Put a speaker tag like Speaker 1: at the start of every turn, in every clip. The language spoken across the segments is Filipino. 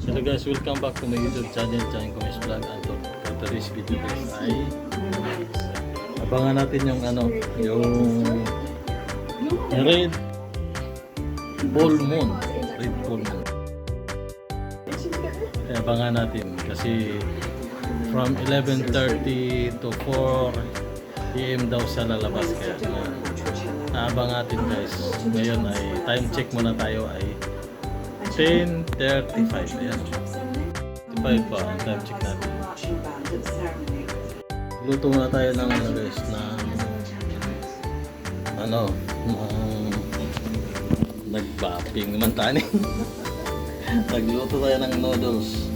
Speaker 1: Hello guys, welcome back to my YouTube channel, Chang Kumis Vlog. And for today's video guys ay abangan natin yung red full moon. Red full moon. Kaya abangan natin kasi from 11:30 to 4 PM daw siya lalabas. Kaya naabang natin guys. Ngayon ay time check muna tayo ay 10:35. Ayan. 5 pa ang time check natin. Luto na tayo ng guys na nagbapping naman tani. Nagluto tayo ng noodles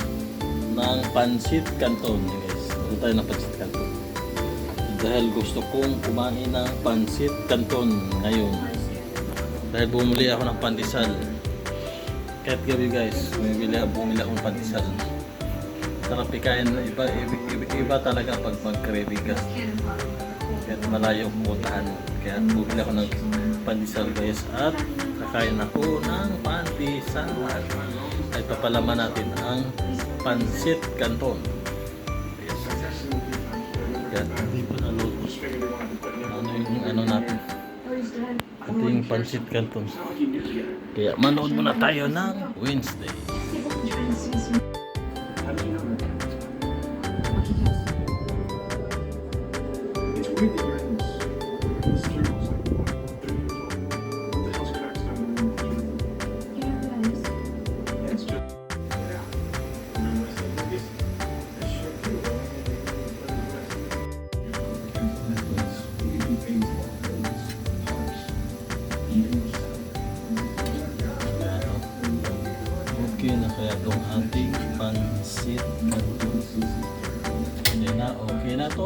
Speaker 1: ng pansit canton guys. Luto tayo ng pansit canton. Dahil gusto kong kumain ng pansit canton ngayon. Dahil bumili ako ng pandesal. Kahit gabi guys, bumili akong pandesal. Sarap ikain, iba talaga pag mag-craving ka. Kahit malayo puntahan. Kaya bumili ako ng pandesal guys at kakain ako ng pandesal. Ay papalaman natin ang pansit canton. Yes. Yan, hindi pa naluto. Ano natin? Ito yung pansit canton. Kaya manood muna tayo ng Wednesday. Okay na kaya itong ating pansit canton. Okay na to.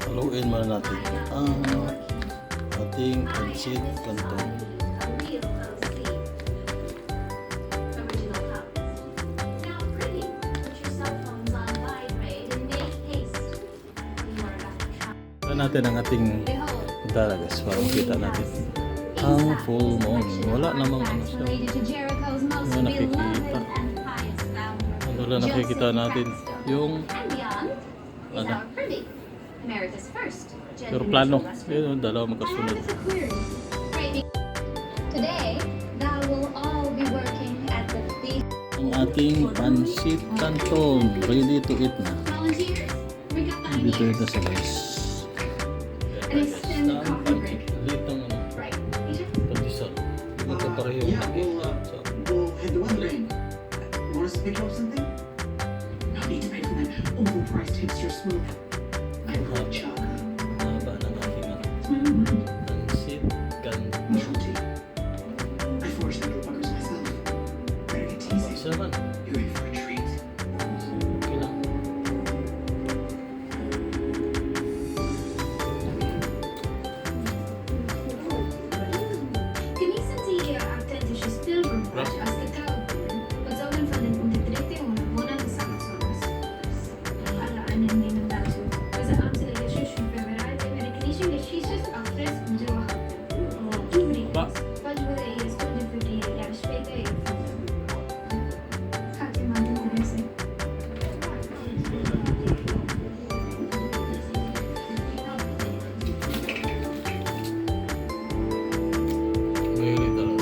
Speaker 1: Haluin muna natin ang ating pansit canton. Natin ang ating dalagas para makita natin ang full moon. Wala namang siya. Wala nakikita. Wala nakikita natin yung pero plano. Yun, dalawa magkasunod. Ang ating pansit canton ready to eat na. Ready to eat na sa guys.
Speaker 2: Overpriced hipster smooth. I love chug.
Speaker 1: Haba ng aking pansit canton.
Speaker 2: Guilty. I forged the buggers myself. Better get teasing.
Speaker 1: Saman.
Speaker 2: You're in for a treat.
Speaker 1: Okay lang.
Speaker 3: Genießen Sie Ihr authentisches Pilgerbrot aus der Tauben und sorgen von den Unterdrückten und Bewohnern des Amazonas. Alle angenehmen dazu. Unser amtliche Schulverbereiter eine klinische Geschichte auf Fest und so übrigens, was wurde Ihr Stunde für die Jahre später erfunden? Hat jemand Interesse?
Speaker 1: Mahilig talaga.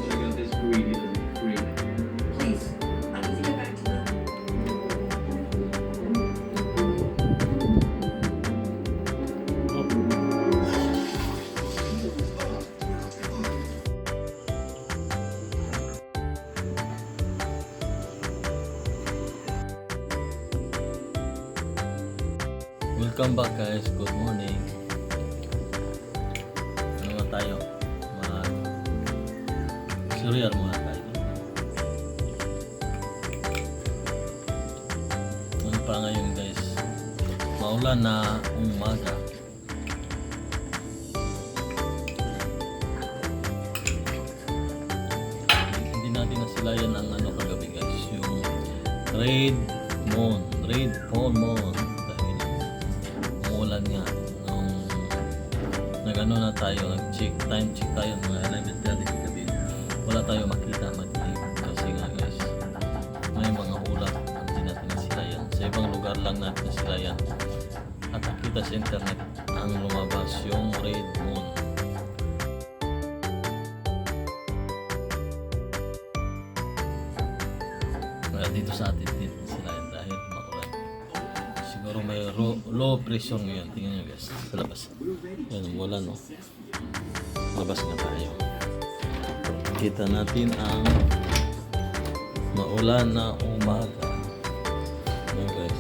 Speaker 2: Check out this greedy little freak.
Speaker 3: Please, I need to get back to them.
Speaker 1: Welcome back guys, good morning. Ano tayo? Cereal muna tayo. pa ngayon guys. Maulan na umaga. Hindi natin nasilayan ang ano kagabi guys. Yung Red Full Moon. Dahil umulan nga. Nag-ano na tayo, time check tayo mga 11:30 gabi. Wala tayo makita madilim. Kasi nga guys, may mga ulap hindi natin nasilayan. Sa ibang lugar lang natin nasilayan. At nakita sa internet ang lumabas yung Red Moon. Kaya dito sa atin din nasilayan dahil maulan. Siguro may low pressure ngayon. Tingnan nyo guys sa labas. Yan, wala no. Labas na tayo. Kita natin ang maulan na umaga. Ayan guys.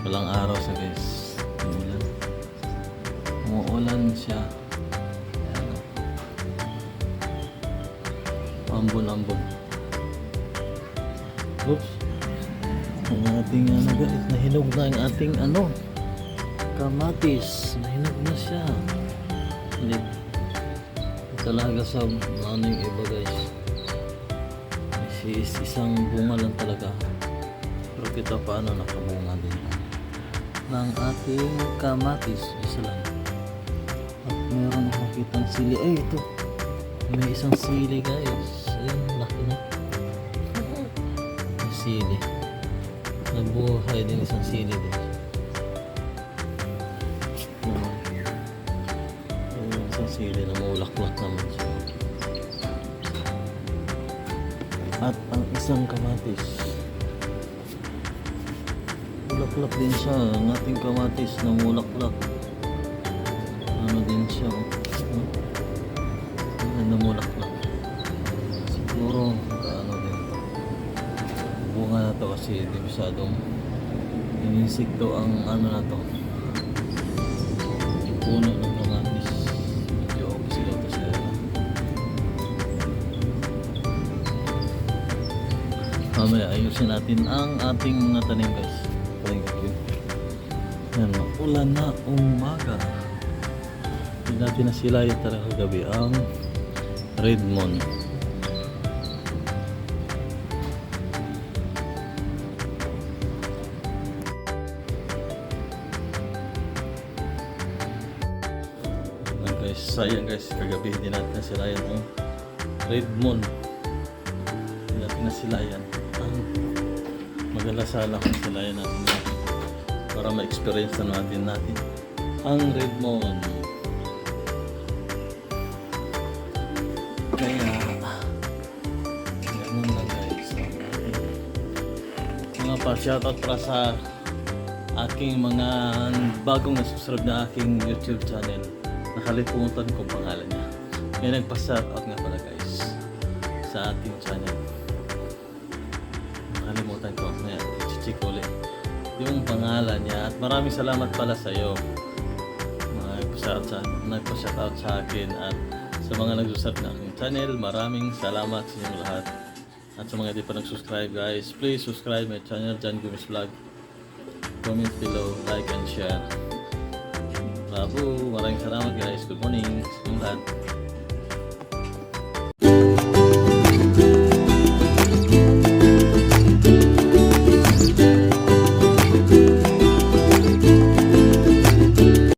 Speaker 1: Walang araw sa guys. Umulan. Umuulan siya. Ayan o. Ambon-ambon. Oops. Ang ating ano guys. Nahinog na ang ating ano. Kamatis. Nahinog na siya. Hindi. Talaga sa ano yung iba guys. Isang bunga lang talaga. Pero kita paano nakabunga din ng ating kamatis. Isa lang. At meron nakakitang sili. Ay ito. May isang sili guys. Ayun, laki na. May sili. Nabuhay din isang sili din. Isang sili na maulaklak naman siya. At ang isang kamatis. Mulaklak din siya. Ang ating kamatis na mulaklak. Ano din siya. Ano mulaklak. Siguro ano din. Bunga na to kasi di masyadong inisikto ang ano na to. Yung puno ng kamatis. Medyo okay sila ito sila. Mamaya ayusin natin ang ating mga tanim guys. Yan, ulan na umaga. Hindi natin nasilayan talaga gabi ang Red Moon. Yan guys, sayang guys, kagabi hindi natin nasilayan ang Red Moon. Hindi natin nasilayan. Magalasala kung silayan natin para ma-experience na natin ang Red Moon. Kaya ganun na guys. Mga pa-shoutout para sa aking mga bagong nasubscribe na aking YouTube channel. Nakalimutan ko pangalan niya. May nagpa-shoutout nga pala guys sa ating channel. Nakalimutan ko. Ngayon, i-check ulit yung pangalan niya. At maraming salamat pala sa iyo. Nagpa-shoutout sa akin. At sa mga nag-subscribe na aking channel, maraming salamat sa inyong lahat. At sa mga di pa nag-subscribe guys, please subscribe my channel, John Gomez Vlog. Comment below, like and share. Bravo! Maraming salamat guys. Good morning sa inyong lahat.